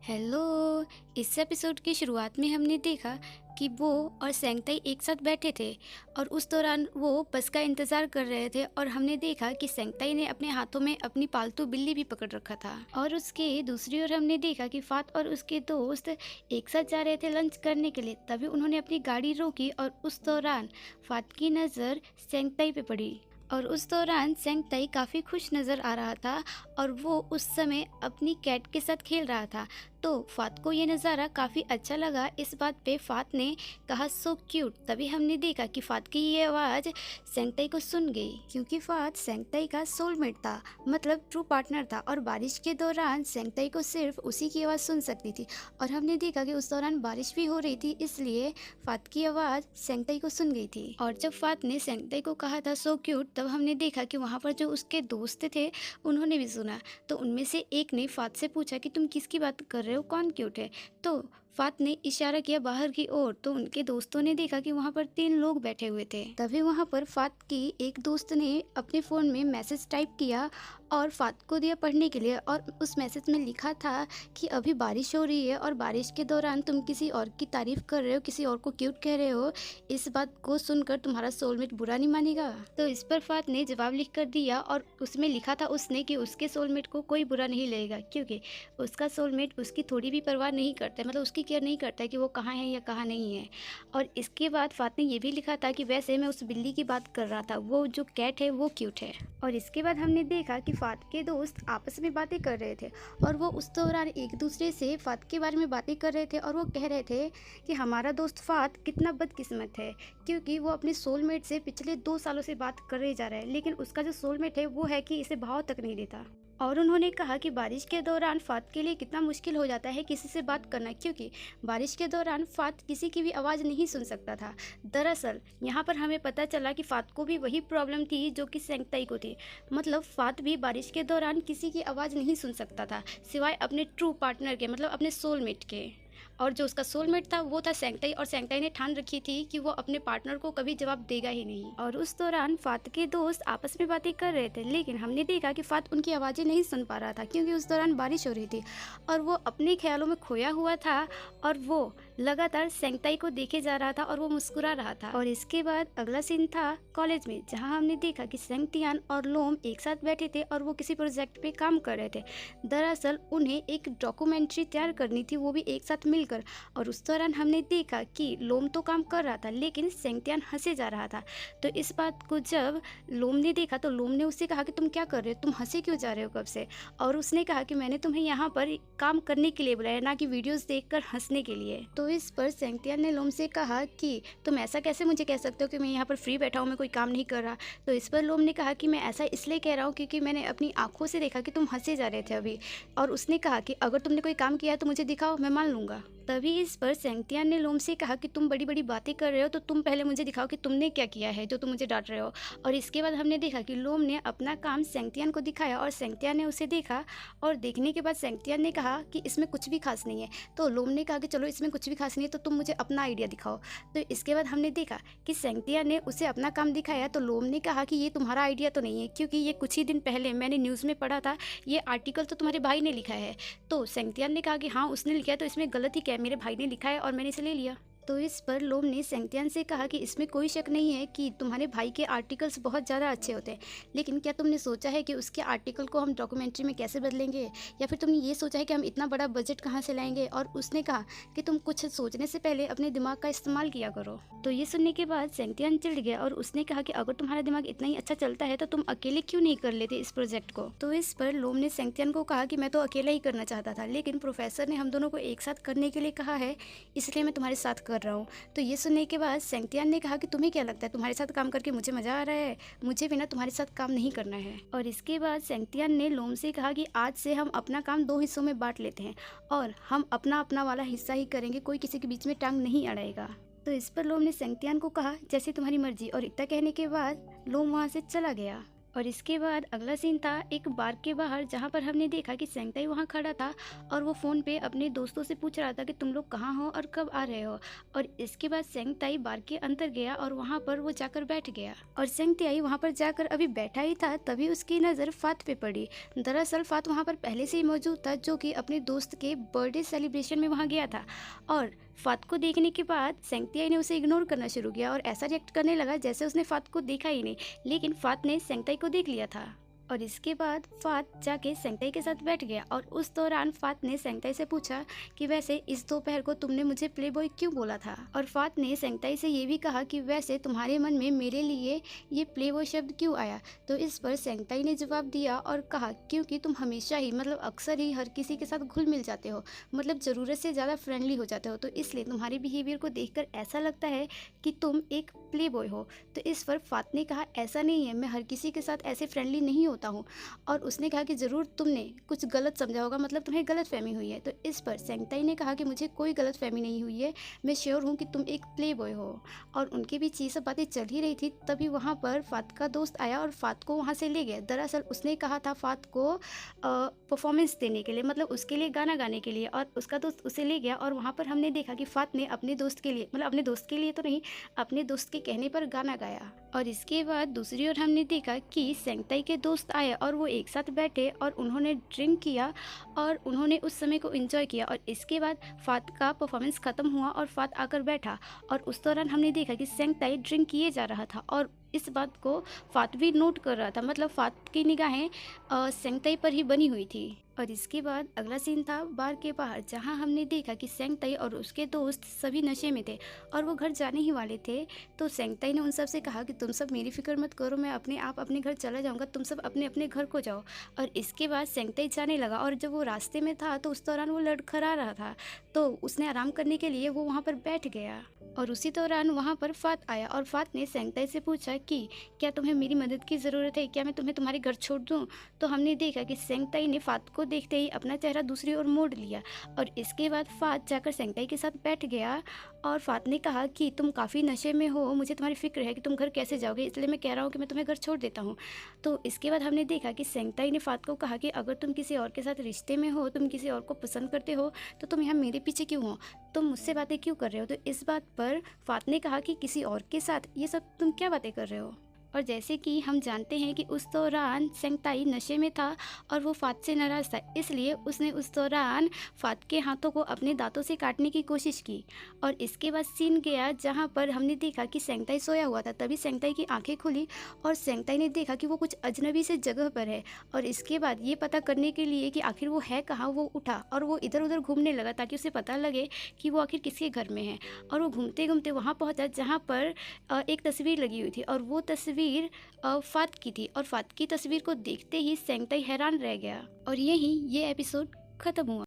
Hello. इस episode की शुरुआत में हमने देखा कि वो और सेंगताई एक साथ बैठे थे और उस दौरान वो बस का इंतज़ार कर रहे थे और हमने देखा कि सेंगताई ने अपने हाथों में अपनी पालतू बिल्ली भी पकड़ रखा था। और उसके दूसरी ओर हमने देखा कि फात और उसके दोस्त एक साथ जा रहे थे लंच करने के लिए। तभी उन्होंने अपनी गाड़ी रोकी और उस दौरान फात की नज़र सेंगताई पे पड़ी और उस दौरान सेंगताई काफ़ी खुश नज़र आ रहा था और वो उस समय अपनी कैट के साथ खेल रहा था। तो फात को ये नज़ारा काफ़ी अच्छा लगा। इस बात पे फात ने कहा सो क्यूट। तभी हमने देखा कि फात की ये आवाज़ सेंगताई को सुन गई क्योंकि फात सेंगताई का सोलमेट था, मतलब ट्रू पार्टनर था। और बारिश के दौरान सेंगताई को सिर्फ उसी की आवाज़ सुन सकती थी और हमने देखा कि उस दौरान बारिश भी हो रही थी, इसलिए फात की आवाज़ सेंगताई को सुन गई थी। और जब फात ने सेंगताई को कहा था सो क्यूट, तब हमने देखा कि वहाँ पर जो उसके दोस्त थे उन्होंने भी सुना। तो उनमें से एक ने फात से पूछा कि तुम किसकी बात कर रहे हो, कौन क्यूट है। तो फात ने इशारा किया बाहर की ओर। तो उनके दोस्तों ने देखा कि वहाँ पर 3 लोग बैठे हुए थे। तभी वहाँ पर फात की एक दोस्त ने अपने फ़ोन में मैसेज टाइप किया और फात को दिया पढ़ने के लिए। और उस मैसेज में लिखा था कि अभी बारिश हो रही है और बारिश के दौरान तुम किसी और की तारीफ कर रहे हो, किसी और को क्यूट कह रहे हो। इस बात को सुनकर तुम्हारा सोलमेट बुरा नहीं मानेगा। तो इस पर फात ने जवाब लिख कर दिया और उसमें लिखा था उसने कि उसके सोलमेट को कोई बुरा नहीं लगेगा क्योंकि उसका सोलमेट उसकी थोड़ी भी परवाह नहीं करता है, मतलब उसकी केयर नहीं करता है कि वो कहाँ है या कहाँ नहीं है। और इसके बाद फात ने ये भी लिखा था कि वैसे मैं उस बिल्ली की बात कर रहा था, वो जो कैट है वो क्यूट है। और इसके बाद हमने देखा कि फात के दोस्त आपस में बातें कर रहे थे और वो उस दौरान एक दूसरे से फात के बारे में बातें कर रहे थे और वो कह रहे थे कि हमारा दोस्त फात कितना बदकिस्मत है क्योंकि वो अपने सोलमेट से पिछले 2 सालों से बात कर रहे जा रहा है, लेकिन उसका जो सोलमेट है वो है कि इसे भाव तक नहीं देता। और उन्होंने कहा कि बारिश के दौरान फात के लिए कितना मुश्किल हो जाता है किसी से बात करना क्योंकि बारिश के दौरान फात किसी की भी आवाज़ नहीं सुन सकता था। दरअसल यहाँ पर हमें पता चला कि फात को भी वही प्रॉब्लम थी जो कि सेंगताई को थी, मतलब फात भी बारिश के दौरान किसी की आवाज़ नहीं सुन सकता था सिवाय अपने ट्रू पार्टनर के, मतलब अपने सोलमेट के। और जो उसका सोलमेट था वो था सेंगताई और सेंगताई ने ठान रखी थी कि वो अपने पार्टनर को कभी जवाब देगा ही नहीं। और उस दौरान फात के दोस्त आपस में बातें कर रहे थे, लेकिन हमने देखा कि फात उनकी आवाज़ें नहीं सुन पा रहा था क्योंकि उस दौरान बारिश हो रही थी और वो अपने ख्यालों में खोया हुआ था और वो लगातार सेंगताई को देखे जा रहा था और वो मुस्कुरा रहा था। और इसके बाद अगला सीन था कॉलेज में, जहाँ हमने देखा कि सेंगतियान और लोम एक साथ बैठे थे और वो किसी प्रोजेक्ट पे काम कर रहे थे। दरअसल उन्हें एक डॉक्यूमेंट्री तैयार करनी थी, वो भी एक साथ मिलकर। और उस दौरान हमने देखा कि लोम तो काम कर रहा था लेकिन सेंगतियान हंसे जा रहा था। तो इस बात को जब लोम ने देखा तो लोम ने उससे कहा कि तुम क्या कर रहे हो, तुम हंसे क्यों जा रहे हो कब से। और उसने कहा कि मैंने तुम्हें यहाँ पर काम करने के लिए बुलाया, ना कि वीडियोस देखकर हंसने के लिए। तो इस पर सेंगतियान ने लोम से कहा कि तुम ऐसा कैसे मुझे कह सकते हो कि मैं यहाँ पर फ्री बैठा हूँ, मैं कोई काम नहीं कर रहा। तो इस पर लोम ने कहा कि मैं ऐसा इसलिए कह रहा हूँ क्योंकि मैंने अपनी आंखों से देखा कि तुम हंसे जा रहे थे अभी। और उसने कहा कि अगर तुमने कोई काम किया है तो मुझे दिखाओ, मैं मान लूँगा। तभी इस पर सेंगतियान ने लोम से कहा कि तुम बड़ी बड़ी बातें कर रहे हो तो तुम पहले मुझे दिखाओ कि तुमने क्या किया है जो तुम मुझे डांट रहे हो। और इसके बाद हमने देखा कि लोम ने अपना काम सेंगतियान को दिखाया और सेंगतियान ने उसे देखा और देखने के बाद सेंगतियान ने कहा कि इसमें कुछ भी खास नहीं है। तो लोम ने कहा कि चलो इसमें कुछ भी खास नहीं है तो तुम मुझे अपना आइडिया दिखाओ। तो इसके बाद हमने देखा कि सेंगतियान ने उसे अपना काम दिखाया तो लोम ने कहा कि ये तुम्हारा आइडिया तो नहीं है क्योंकि ये कुछ ही दिन पहले मैंने न्यूज़ में पढ़ा था, ये आर्टिकल तो तुम्हारे भाई ने लिखा है। तो सेंगतियान ने कहा कि हाँ उसने लिखा है तो इसमें गलत ही क्या है, मेरे भाई ने लिखा है और मैंने इसे ले लिया। तो इस पर लोम ने सेंगतियान से कहा कि इसमें कोई शक नहीं है कि तुम्हारे भाई के आर्टिकल्स बहुत ज़्यादा अच्छे होते हैं, लेकिन क्या तुमने सोचा है कि उसके आर्टिकल को हम डॉक्यूमेंट्री में कैसे बदलेंगे, या फिर तुमने ये सोचा है कि हम इतना बड़ा बजट कहाँ से लाएंगे। और उसने कहा कि तुम कुछ सोचने से पहले अपने दिमाग का इस्तेमाल किया करो। तो ये सुनने के बाद सेंगतियान चिढ़ गया और उसने कहा कि अगर तुम्हारा दिमाग इतना ही अच्छा चलता है तो तुम अकेले क्यों नहीं कर लेते इस प्रोजेक्ट को। तो इस पर लोम ने सेंगतियान को कहा कि मैं तो अकेला ही करना चाहता था, लेकिन प्रोफेसर ने हम दोनों को एक साथ करने के लिए कहा है, इसलिए मैं तुम्हारे साथ कर रहा हूँ। तो ये सुनने के बाद सेंगतियान ने कहा कि तुम्हें क्या लगता है, तुम्हारे साथ काम करके मुझे मज़ा आ रहा है, मुझे भी ना तुम्हारे साथ काम नहीं करना है। और इसके बाद सेंगतियान ने लोम से कहा कि आज से हम अपना काम 2 हिस्सों में बांट लेते हैं और हम अपना अपना वाला हिस्सा ही करेंगे, कोई किसी के बीच में टांग नहीं अड़ाएगा। तो इस पर लोम ने सेंगतियान को कहा जैसे तुम्हारी मर्जी, और इतना कहने के बाद लोम वहाँ से चला गया। और इसके बाद अगला सीन था एक बार के बाहर, जहाँ पर हमने देखा कि सेंगताई वहाँ खड़ा था और वो फ़ोन पे अपने दोस्तों से पूछ रहा था कि तुम लोग कहाँ हो और कब आ रहे हो। और इसके बाद सेंगताई बार के अंदर गया और वहाँ पर वो जाकर बैठ गया। और सेंगताई वहाँ पर जाकर अभी बैठा ही था, तभी उसकी नज़र फात पे पड़ी। दरअसल फात वहाँ पर पहले से ही मौजूद था, जो कि अपने दोस्त के बर्थडे सेलिब्रेशन में वहाँ गया था। और फात को देखने के बाद सेंगताई ने उसे इग्नोर करना शुरू किया और ऐसा रिएक्ट करने लगा जैसे उसने फात को देखा ही नहीं। लेकिन फात ने सेंगताई को देख लिया था। और इसके बाद फात जाके सेंगताई के साथ बैठ गया और उस दौरान फात ने सेंगताई से पूछा कि वैसे इस दोपहर को तुमने मुझे प्लेबॉय क्यों बोला था। और फात ने सेंगताई से ये भी कहा कि वैसे तुम्हारे मन में मेरे लिए ये प्लेबॉय शब्द क्यों आया। तो इस पर सेंगताई ने जवाब दिया और कहा क्योंकि तुम हमेशा ही अक्सर ही हर किसी के साथ घुल मिल जाते हो, ज़रूरत से ज़्यादा फ्रेंडली हो जाते हो, तो इसलिए तुम्हारे बिहेवियर को देखकर ऐसा लगता है कि तुम एक प्लेबॉय हो। तो इस पर फात ने कहा ऐसा नहीं है, मैं हर किसी के साथ ऐसे फ्रेंडली नहीं होता हूँ। और उसने कहा कि ज़रूर तुमने कुछ गलत समझा होगा, तुम्हें गलत फहमी हुई है। तो इस पर सेंगताई ने कहा कि मुझे कोई गलत फहमी नहीं हुई है, मैं श्योर हूँ कि तुम एक प्ले बॉय हो। और उनके बीच ये सब बातें चल ही रही थी, तभी वहाँ पर फात का दोस्त आया और फात को वहाँ से ले गया। दरअसल उसने कहा था फात को परफॉर्मेंस देने के लिए, उसके लिए गाना गाने के लिए, और उसका दोस्त उसे ले गया। और वहाँ पर हमने देखा कि फात ने अपने दोस्त के लिए, अपने दोस्त के लिए तो नहीं, अपने दोस्त के कहने पर गाना गाया। और इसके बाद दूसरी ओर हमने देखा कि सेंगताई के दोस्त आए और वो एक साथ बैठे और उन्होंने ड्रिंक किया और उन्होंने उस समय को एंजॉय किया। और इसके बाद फात का परफॉर्मेंस ख़त्म हुआ और फात आकर बैठा और उस दौरान हमने देखा कि सेंगताई ड्रिंक किए जा रहा था और इस बात को फात भी नोट कर रहा था। फात की निगाहें सेंगताई पर ही बनी हुई थी। और इसके बाद अगला सीन था बार के बाहर, जहां हमने देखा कि सेंगताई और उसके दोस्त सभी नशे में थे और वो घर जाने ही वाले थे। तो सेंगताई ने उन सब से कहा कि तुम सब मेरी फिक्र मत करो, मैं अपने आप अपने घर चला जाऊंगा, तुम सब अपने अपने घर को जाओ। और इसके बाद सेंगताई जाने लगा और जब वो रास्ते में था तो उस दौरान वो लड़खड़ा रहा था, तो उसने आराम करने के लिए वो वहाँ पर बैठ गया। और उसी दौरान वहाँ पर फात आया और फात ने सेंगताई से पूछा कि क्या तुम्हें मेरी मदद की ज़रूरत है, क्या मैं तुम्हारे घर छोड़ दूँ। तो हमने देखा कि सेंगताई ने फात को देखते ही अपना चेहरा दूसरी ओर मोड़ लिया और इसके बाद फात जाकर सेंगताई के साथ बैठ गया। और फात ने कहा कि तुम काफ़ी नशे में हो, मुझे तुम्हारी फिक्र है कि तुम घर कैसे जाओगे, इसलिए मैं कह रहा हूँ कि मैं तुम्हें घर छोड़ देता हूँ। तो इसके बाद हमने देखा कि सेंगताई ने फात को कहा कि अगर तुम किसी और के साथ रिश्ते में हो, तुम किसी और को पसंद करते हो, तो तुम यहाँ मेरे पीछे क्यों हो, तुम मुझसे बातें क्यों कर रहे हो। तो इस बात पर फात ने कहा कि किसी और के साथ, ये सब तुम क्या बातें कर रहे हो। और जैसे कि हम जानते हैं कि उस दौरान सेंगताई नशे में था और वो फात से नाराज़ था, इसलिए उसने उस दौरान फात के हाथों को अपने दांतों से काटने की कोशिश की। और इसके बाद सीन गया जहाँ पर हमने देखा कि सेंगताई सोया हुआ था, तभी सेंगताई की आंखें खुली और सेंगताई ने देखा कि वो कुछ अजनबी से जगह पर है। और इसके बाद ये पता करने के लिए कि आखिर वो है कहाँ, वो उठा और वो इधर उधर घूमने लगा ताकि उसे पता लगे कि वो आखिर किसके घर में है। और वो घूमते घूमते वहाँ पहुँचा जहाँ पर एक तस्वीर लगी हुई थी और वो तस्वीर फात की थी। और फात की तस्वीर को देखते ही सेंगताई हैरान रह गया और यही ये एपिसोड खत्म हुआ।